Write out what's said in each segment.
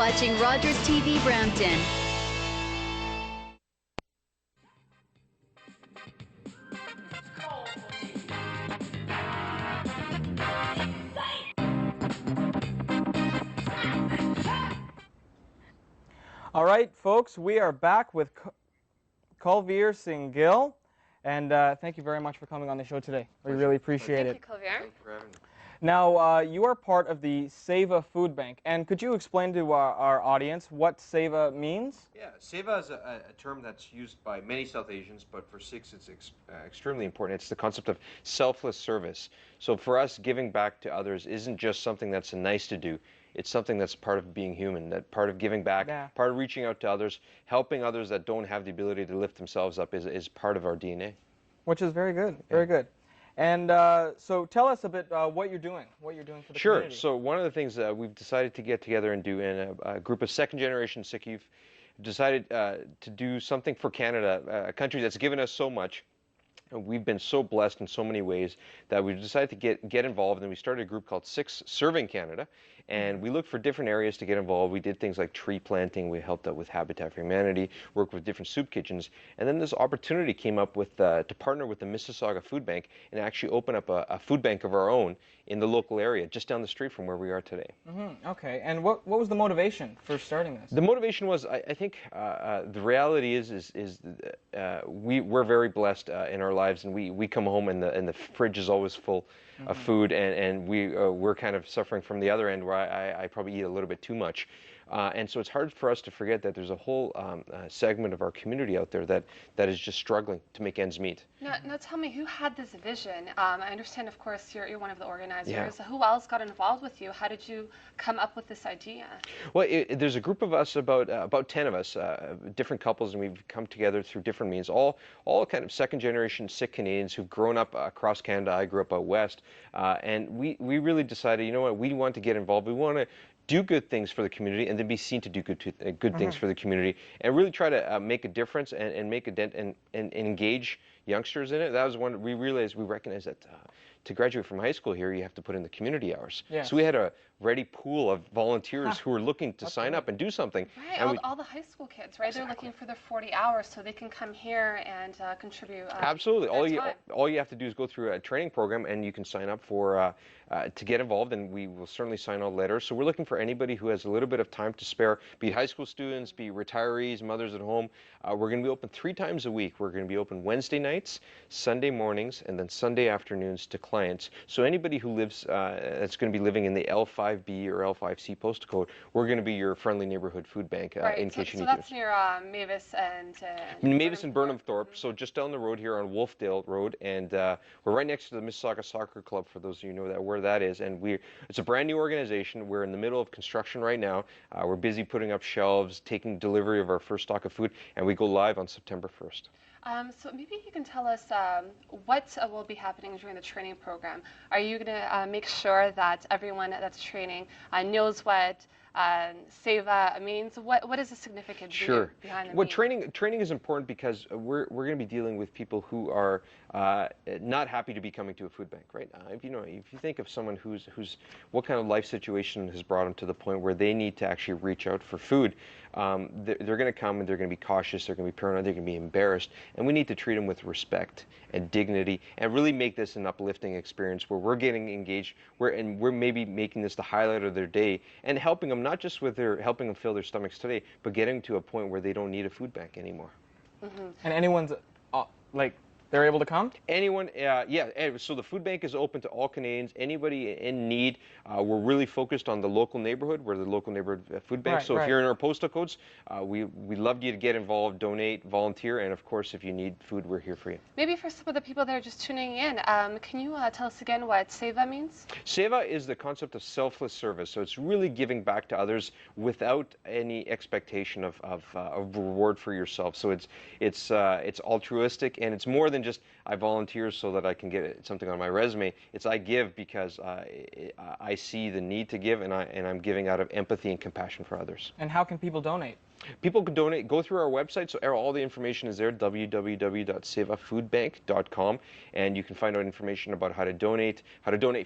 watching Rogers TV Brampton. All right, folks, we are back with Kulvir Singh Gill, and thank you very much for coming on the show today. We really appreciate it. Thank you, Kulvir. Thank you for having me. Now, you are part of the Seva Food Bank, and could you explain to our audience what Seva means? Yeah, Seva is a term that's used by many South Asians, but for Sikhs it's extremely important. It's the concept of selfless service. So for us, giving back to others isn't just something that's nice to do. It's something that's part of being human, that part of giving back, part of reaching out to others, helping others that don't have the ability to lift themselves up is part of our DNA. Which is very good, very good. And so tell us a bit what you're doing for the community. Sure. So one of the things that we've decided to get together and do in a group of second-generation Sikh youth, decided to do something for Canada, a country that's given us so much. And we've been so blessed in so many ways that we decided to get involved, and we started a group called Sikhs Serving Canada, and we looked for different areas to get involved. We did things like tree planting, we helped out with Habitat for Humanity, worked with different soup kitchens, and then this opportunity came up with to partner with the Seva Food Bank and actually open up a food bank of our own in the local area, just down the street from where we are today. Okay, and what was the motivation for starting this? The motivation was, I think, the reality is we're very blessed in our lives, and we come home and the fridge is always full of food, and we're kind of suffering from the other end where I probably eat a little bit too much. And so it's hard for us to forget that there's a whole segment of our community out there that is just struggling to make ends meet. Now tell me, who had this vision? I understand, of course, you're one of the organizers. Yeah. Who else got involved with you? How did you come up with this idea? Well, there's a group of us, about 10 of us, different couples, and we've come together through different means, all kind of second-generation Sikh Canadians who've grown up across Canada. I grew up out west, and we really decided, you know what, we want to get involved. We want to do good things for the community and then be seen to do good things for the community and really try to make a difference and make a dent and engage youngsters in it. That was one we recognized that to graduate from high school here, you have to put in the community hours. Yes. So we had a ready pool of volunteers who were looking to sign up and do something. Right, and all the high school kids, right? Exactly. They're looking for their 40 hours so they can come here and contribute. Absolutely. All you have to do is go through a training program and you can sign up for to get involved, and we will certainly sign all letters. So we're looking for anybody who has a little bit of time to spare, be it high school students, be it retirees, mothers at home. We're going to be open 3 times a week. We're going to be open Wednesday nights, Sunday mornings, and then Sunday afternoons to clients. So anybody who lives, that's going to be living in the L5B or L5C postal code, we're going to be your friendly neighborhood food bank in case you need to. So that's near Mavis and Mavis and Burnhamthorpe, so just down the road here on Wolfdale Road, and we're right next to the Mississauga Soccer Club, for those of you who know where that is. And it's a brand new organization. We're in the middle of construction right now. We're busy putting up shelves, taking delivery of our first stock of food, and we go live on September 1st. So maybe you can tell us what will be happening during the training program. Are you going to make sure that everyone that's training knows what Seva means? What is the significance behind the Well, training is important because we're going to be dealing with people who are not happy to be coming to a food bank, right? If you think of someone who's what kind of life situation has brought them to the point where they need to actually reach out for food, they're going to come and they're going to be cautious, they're going to be paranoid, they're going to be embarrassed, and we need to treat them with respect and dignity and really make this an uplifting experience where we're getting engaged, we're maybe making this the highlight of their day and helping them, not just with helping them fill their stomachs today, but getting to a point where they don't need a food bank anymore. And anyone's they're able to come? Anyone, yeah. So the food bank is open to all Canadians, anybody in need. We're really focused on the local neighborhood. We're the local neighborhood food bank. So if you're in our postal codes, we love you to get involved, donate, volunteer, and of course, if you need food, we're here for you. Maybe for some of the people that are just tuning in, can you tell us again what Seva means? Seva is the concept of selfless service. So it's really giving back to others without any expectation of reward for yourself. So it's altruistic, and it's more than just I volunteer so that I can get something on my resume. It's I give because I see the need to give, and I'm giving out of empathy and compassion for others. And how can people donate? People can donate. Go through our website. So all the information is there, www.sevafoodbank.com, and you can find out information about how to donate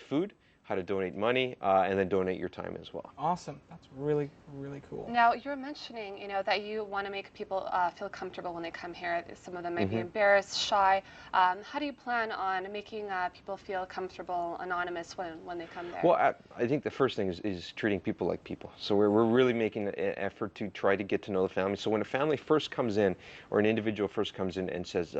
food, how to donate money, and then donate your time as well. Awesome. That's really, really cool. Now, you're mentioning, that you want to make people feel comfortable when they come here. Some of them might be Mm-hmm. embarrassed, shy. How do you plan on making people feel comfortable, anonymous when they come there? Well, I think the first thing is treating people like people. So we're really making an effort to try to get to know the family. So when a family first comes in, or an individual first comes in and says,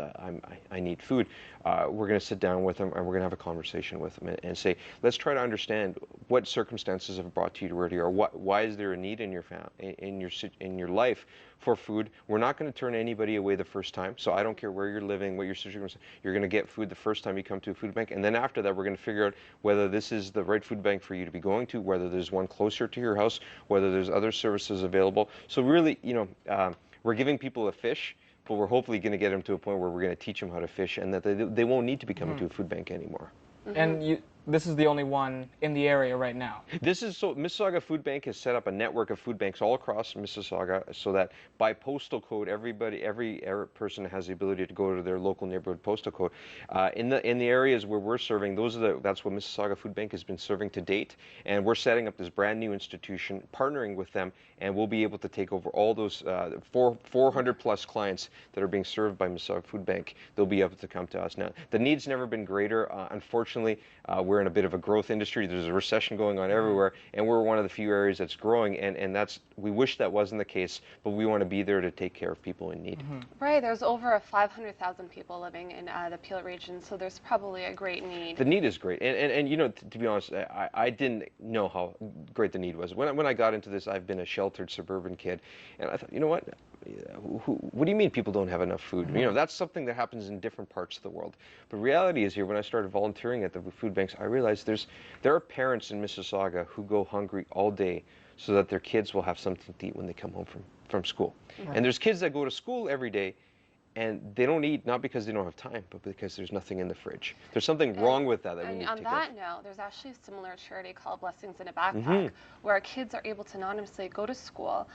I need food, we're going to sit down with them and we're going to have a conversation with them and say, let's try to understand what circumstances have brought you to where you are. Why is there a need in your life for food? We're not going to turn anybody away the first time. So I don't care where you're living, what your situation is. You're going to get food the first time you come to a food bank, and then after that, we're going to figure out whether this is the right food bank for you to be going to, whether there's one closer to your house, whether there's other services available. So really, we're giving people a fish, but we're hopefully going to get them to a point where we're going to teach them how to fish, and that they won't need to be coming to a food bank anymore. And this is the only one in the area right now. Mississauga Food Bank has set up a network of food banks all across Mississauga, so that by postal code, every person has the ability to go to their local neighborhood postal code. In the areas where we're serving, that's what Mississauga Food Bank has been serving to date, and we're setting up this brand new institution, partnering with them, and we'll be able to take over all those 400 plus clients that are being served by Mississauga Food Bank. They'll be able to come to us now. The need's never been greater. Unfortunately, we're in a bit of a growth industry. There's a recession going on everywhere, and we're one of the few areas that's growing, and we wish that wasn't the case, but we want to be there to take care of people in need. Right, there's over 500,000 people living in the Peel region, so there's probably a great need. The need is great, and to be honest, I didn't know how great the need was. When I got into this, I've been a sheltered suburban kid, and I thought, you know what? What do you mean people don't have enough food? That's something that happens in different parts of the world. But reality is here, when I started volunteering at the food banks, I realized there are parents in Mississauga who go hungry all day so that their kids will have something to eat when they come home from school. Right. And there's kids that go to school every day and they don't eat, not because they don't have time, but because there's nothing in the fridge. There's something wrong with that we need to on take that note, there's actually a similar charity called Blessings in a Backpack, where kids are able to anonymously go to school,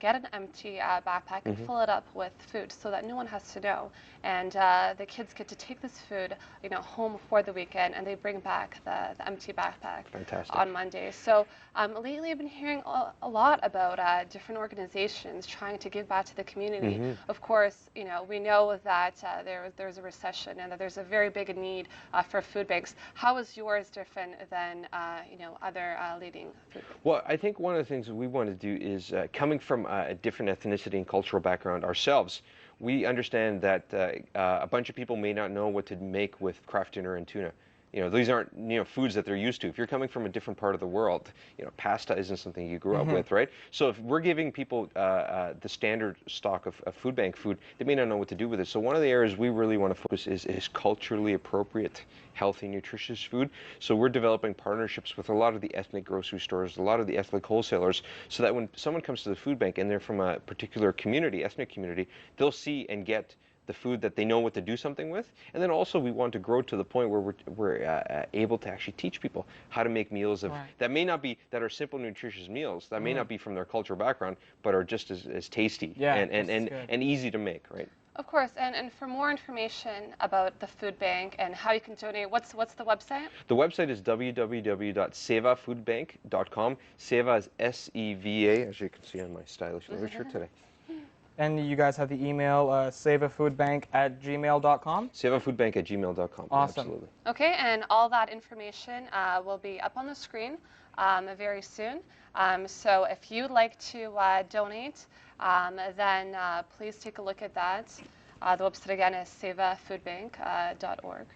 get an empty backpack and fill it up with food so that no one has to know. And the kids get to take this food, home for the weekend, and they bring back the empty backpack on Monday. So lately I've been hearing a lot about different organizations trying to give back to the community. Of course, we know that there's a recession and that there's a very big need for food banks. How is yours different than other leading food banks? Well, I think one of the things that we want to do is, coming from a different ethnicity and cultural background ourselves, we understand that a bunch of people may not know what to make with Kraft dinner and tuna. These aren't foods that they're used to. If you're coming from a different part of the world, pasta isn't something you grew up with, right? So if we're giving people the standard stock of food bank food, they may not know what to do with it. So one of the areas we really want to focus is culturally appropriate, healthy, nutritious food. So we're developing partnerships with a lot of the ethnic grocery stores, a lot of the ethnic wholesalers, so that when someone comes to the food bank and they're from a particular community, ethnic community, they'll see and get the food that they know what to do something with. And then also we want to grow to the point where we're able to actually teach people how to make meals that are simple, nutritious meals that may not be from their cultural background, but are just as tasty and easy to make, right? Of course, and for more information about the food bank and how you can donate, what's the website? The website is www.sevafoodbank.com. Seva is S-E-V-A, as you can see on my stylish literature today. And you guys have the email, sevafoodbank@gmail.com? Sevafoodbank@gmail.com. Awesome. Absolutely. Okay, and all that information will be up on the screen very soon. So if you'd like to donate, then please take a look at that. The website again is sevafoodbank.org.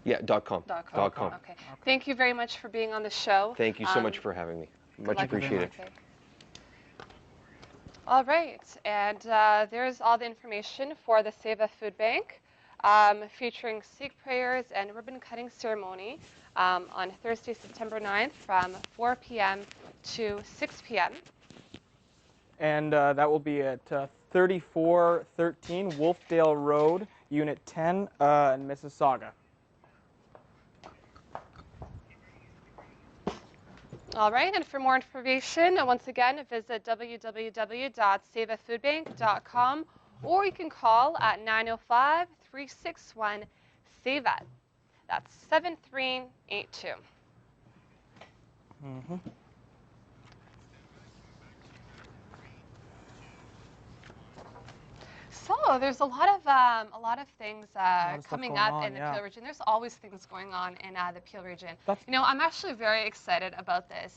Yeah, .com. .com. Okay. Thank you very much for being on the show. Thank you so much for having me. Much appreciated. Okay. All right, and there's all the information for the Seva Food Bank, featuring Sikh prayers and ribbon cutting ceremony on Thursday, September 9th from 4 p.m. to 6 p.m. And that will be at 3413 Wolfdale Road, Unit 10 in Mississauga. All right, and for more information, once again, visit www.sevafoodbank.com, or you can call at 905-361-SEVA. That's 7382. Mm-hmm. So there's a lot of things of stuff coming going up on, in the yeah. Peel region. There's always things going on in the Peel region. That's I'm actually very excited about this.